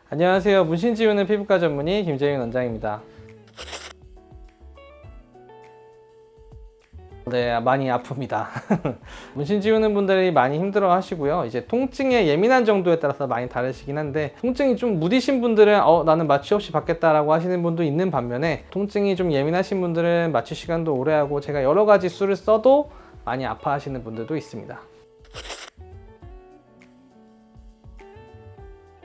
안녕하세요. 문신 지우는 피부과 전문의 김재윤 원장입니다. 네, 많이 아픕니다. 문신 지우는 분들이 많이 힘들어 하시고요. 이제 통증의 예민한 정도에 따라서 많이 다르시긴 한데, 통증이 좀 무디신 분들은 나는 마취 없이 받겠다라고 하시는 분도 있는 반면에, 통증이 좀 예민하신 분들은 마취 시간도 오래 하고 제가 여러 가지 수를 써도 많이 아파하시는 분들도 있습니다.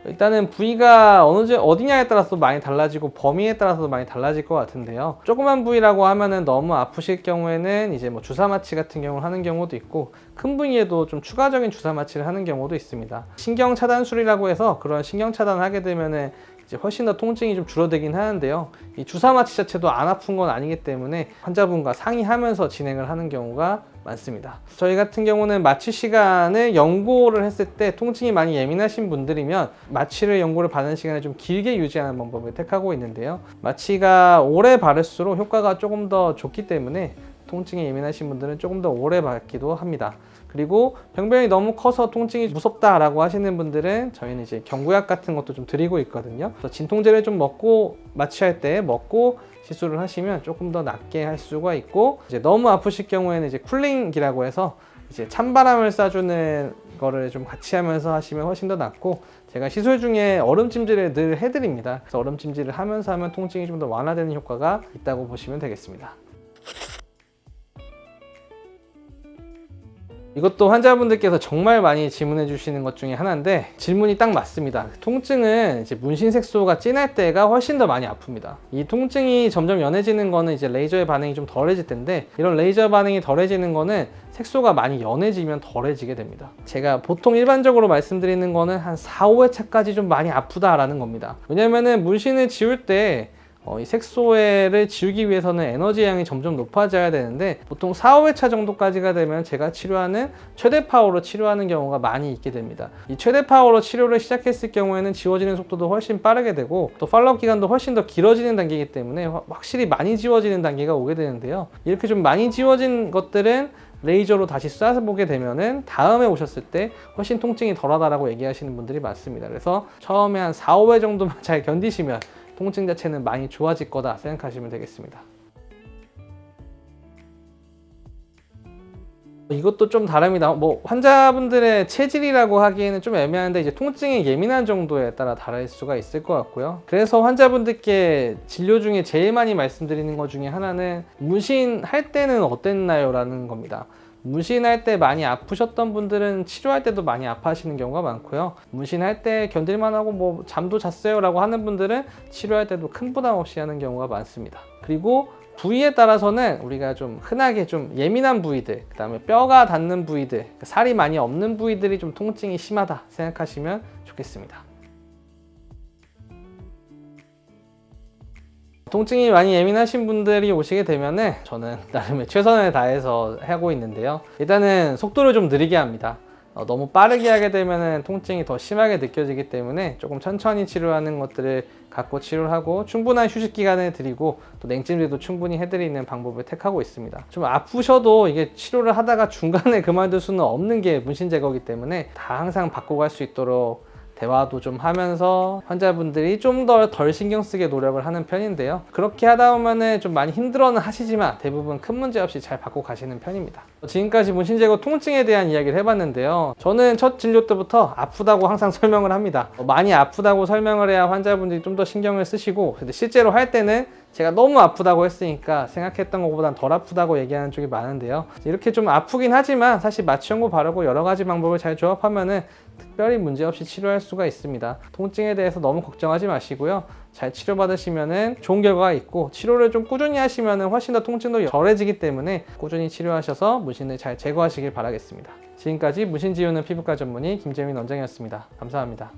일단은 부위가 어디냐에 따라서 많이 달라지고 범위에 따라서도 많이 달라질 것 같은데요. 조그만 부위라고 하면은 너무 아프실 경우에는 이제 뭐 주사 마취 같은 경우를 하는 경우도 있고, 큰 부위에도 좀 추가적인 주사 마취를 하는 경우도 있습니다. 신경 차단술이라고 해서 그런 신경 차단을 하게 되면은 이제 훨씬 더 통증이 좀 줄어들긴 하는데요. 이 주사 마취 자체도 안 아픈 건 아니기 때문에 환자분과 상의하면서 진행을 하는 경우가 많습니다. 저희 같은 경우는 마취 시간을 연고를 했을 때 통증이 많이 예민하신 분들이면 마취를 연고를 바르는 시간을 좀 길게 유지하는 방법을 택하고 있는데요. 마취가 오래 바를수록 효과가 조금 더 좋기 때문에 통증이 예민하신 분들은 조금 더 오래 받기도 합니다. 그리고 병변이 너무 커서 통증이 무섭다라고 하시는 분들은 저희는 이제 경구약 같은 것도 좀 드리고 있거든요. 그래서 진통제를 좀 먹고 마취할 때 먹고 시술을 하시면 조금 더 낫게 할 수가 있고, 이제 너무 아프실 경우에는 이제 쿨링기라고 해서 이제 찬바람을 쏴주는 거를 좀 같이 하면서 하시면 훨씬 더 낫고, 제가 시술 중에 얼음찜질을 늘 해드립니다. 그래서 얼음찜질을 하면서 하면 통증이 좀 더 완화되는 효과가 있다고 보시면 되겠습니다. 이것도 환자분들께서 정말 많이 질문해 주시는 것 중에 하나인데, 질문이 딱 맞습니다. 통증은 이제 문신 색소가 진할 때가 훨씬 더 많이 아픕니다. 이 통증이 점점 연해지는 거는 이제 레이저의 반응이 좀 덜해질 텐데, 이런 레이저 반응이 덜해지는 거는 색소가 많이 연해지면 덜해지게 됩니다. 제가 보통 일반적으로 말씀드리는 거는 한 4, 5회차까지 좀 많이 아프다라는 겁니다. 왜냐면은 문신을 지울 때 이 색소를 지우기 위해서는 에너지 양이 점점 높아져야 되는데, 보통 4, 5회차 정도까지가 되면 제가 치료하는 최대 파워로 치료하는 경우가 많이 있게 됩니다. 이 최대 파워로 치료를 시작했을 경우에는 지워지는 속도도 훨씬 빠르게 되고, 또 팔로업 기간도 훨씬 더 길어지는 단계이기 때문에 확실히 많이 지워지는 단계가 오게 되는데요. 이렇게 좀 많이 지워진 것들은 레이저로 다시 쏴보게 되면은 다음에 오셨을 때 훨씬 통증이 덜하다라고 얘기하시는 분들이 많습니다. 그래서 처음에 한 4, 5회 정도만 잘 견디시면 통증 자체는 많이 좋아질 거다 생각하시면 되겠습니다. 이것도 좀 다릅니다. 환자분들의 체질이라고 하기에는 좀 애매한데, 이제 통증이 예민한 정도에 따라 다를 수가 있을 것 같고요. 그래서 환자분들께 진료 중에 제일 많이 말씀드리는 것 중에 하나는 문신할 때는 어땠나요? 라는 겁니다. 문신할 때 많이 아프셨던 분들은 치료할 때도 많이 아파하시는 경우가 많고요. 문신할 때 견딜만하고 잠도 잤어요 라고 하는 분들은 치료할 때도 큰 부담 없이 하는 경우가 많습니다. 그리고 부위에 따라서는 우리가 좀 흔하게 좀 예민한 부위들, 그 다음에 뼈가 닿는 부위들, 살이 많이 없는 부위들이 좀 통증이 심하다 생각하시면 좋겠습니다. 통증이 많이 예민하신 분들이 오시게 되면은 저는 나름의 최선을 다해서 하고 있는데요. 일단은 속도를 좀 느리게 합니다. 너무 빠르게 하게 되면은 통증이 더 심하게 느껴지기 때문에 조금 천천히 치료하는 것들을 갖고 치료를 하고, 충분한 휴식 기간을 드리고, 또 냉찜질도 충분히 해드리는 방법을 택하고 있습니다. 좀 아프셔도 이게 치료를 하다가 중간에 그만둘 수는 없는 게 문신 제거이기 때문에 다 항상 받고 갈 수 있도록 대화도 좀 하면서 환자분들이 좀 더 덜 신경 쓰게 노력을 하는 편인데요. 그렇게 하다 보면은 좀 많이 힘들어는 하시지만 대부분 큰 문제 없이 잘 받고 가시는 편입니다. 지금까지 문신 제거 통증에 대한 이야기를 해봤는데요. 저는 첫 진료 때부터 아프다고 항상 설명을 합니다. 많이 아프다고 설명을 해야 환자분들이 좀 더 신경을 쓰시고, 근데 실제로 할 때는 제가 너무 아프다고 했으니까 생각했던 것보단 덜 아프다고 얘기하는 쪽이 많은데요. 이렇게 좀 아프긴 하지만 사실 마취 연고 바르고 여러 가지 방법을 잘 조합하면은 특별히 문제없이 치료할 수가 있습니다. 통증에 대해서 너무 걱정하지 마시고요. 잘 치료받으시면은 좋은 결과가 있고, 치료를 좀 꾸준히 하시면은 훨씬 더 통증도 덜해지기 때문에 꾸준히 치료하셔서 문신을 잘 제거하시길 바라겠습니다. 지금까지 문신 지우는 피부과 전문의 김재민 원장이었습니다. 감사합니다.